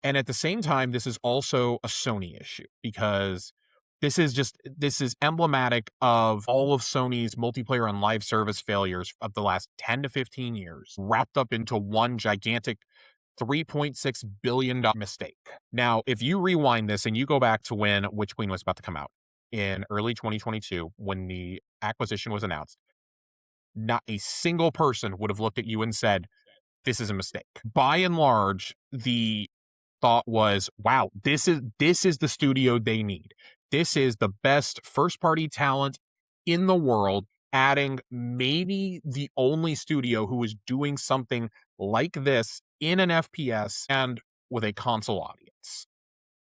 And at the same time, this is also a Sony issue because this is emblematic of all of Sony's multiplayer and live service failures of the last 10 to 15 years, wrapped up into one gigantic $3.6 billion mistake. Now, if you rewind this and you go back to when Witch Queen was about to come out in early 2022, when the acquisition was announced, not a single person would have looked at you and said, this is a mistake. By and large, the thought was, wow, this is the studio they need. This is the best first party talent in the world, adding maybe the only studio who is doing something like this in an FPS and with a console audience.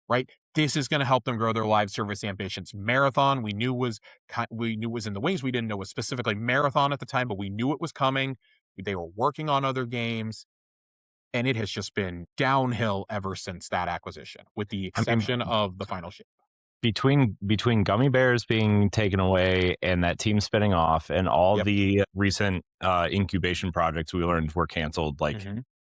Right? This is going to help them grow their live service ambitions. Marathon, we knew was in the wings. We didn't know it was specifically Marathon at the time, but we knew it was coming. They were working on other games. And it has just been downhill ever since that acquisition, with the exception of the final shape. Between Gummy Bears being taken away and that team spinning off and all the recent incubation projects we learned were canceled, like,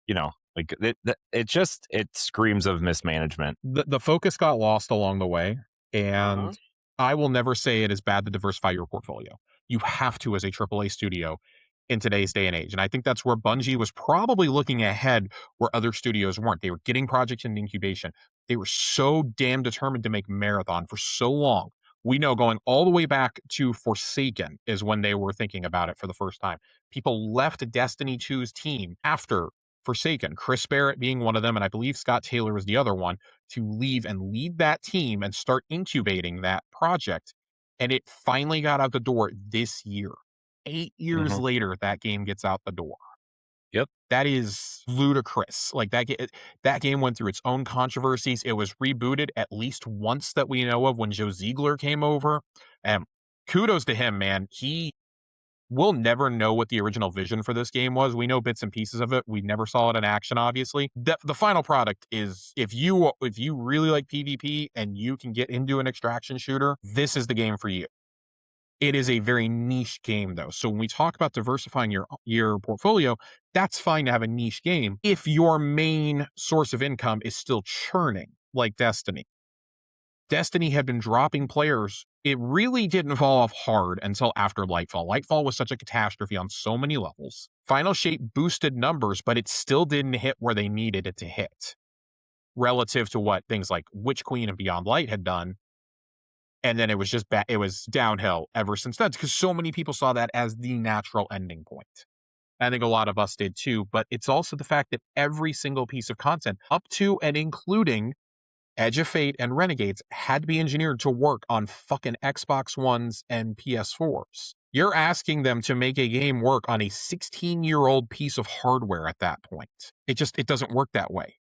you know, like it screams of mismanagement. The focus got lost along the way, and I will never say it is bad to diversify your portfolio. You have to as a AAA studio in today's day and age. And I think that's where Bungie was probably looking ahead where other studios weren't. They were getting projects in incubation. They were so damn determined to make Marathon for so long. We know going all the way back to Forsaken is when they were thinking about it for the first time. People left Destiny 2's team after Forsaken, Chris Barrett being one of them, and I believe Scott Taylor was the other one, to leave and lead that team and start incubating that project. And it finally got out the door this year. 8 years later, that game gets out the door. Yep. That is ludicrous. Like that game went through its own controversies. It was rebooted at least once that we know of when Joe Ziegler came over. And kudos to him, man. We'll never know what the original vision for this game was. We know bits and pieces of it. We never saw it in action, obviously. The final product is, if you really like PvP and you can get into an extraction shooter, this is the game for you. It is a very niche game, though. So when we talk about diversifying your portfolio, that's fine to have a niche game if your main source of income is still churning, like Destiny. Destiny had been dropping players. It really didn't fall off hard until after Lightfall. Lightfall was such a catastrophe on so many levels. Final Shape boosted numbers, but it still didn't hit where they needed it to hit relative to what things like Witch Queen and Beyond Light had done. And then it was just it was downhill ever since then, because so many people saw that as the natural ending point. I think a lot of us did too, but it's also the fact that every single piece of content, up to and including Edge of Fate and Renegades, had to be engineered to work on fucking Xbox Ones and PS4s. You're asking them to make a game work on a 16-year-old piece of hardware at that point. It doesn't work that way.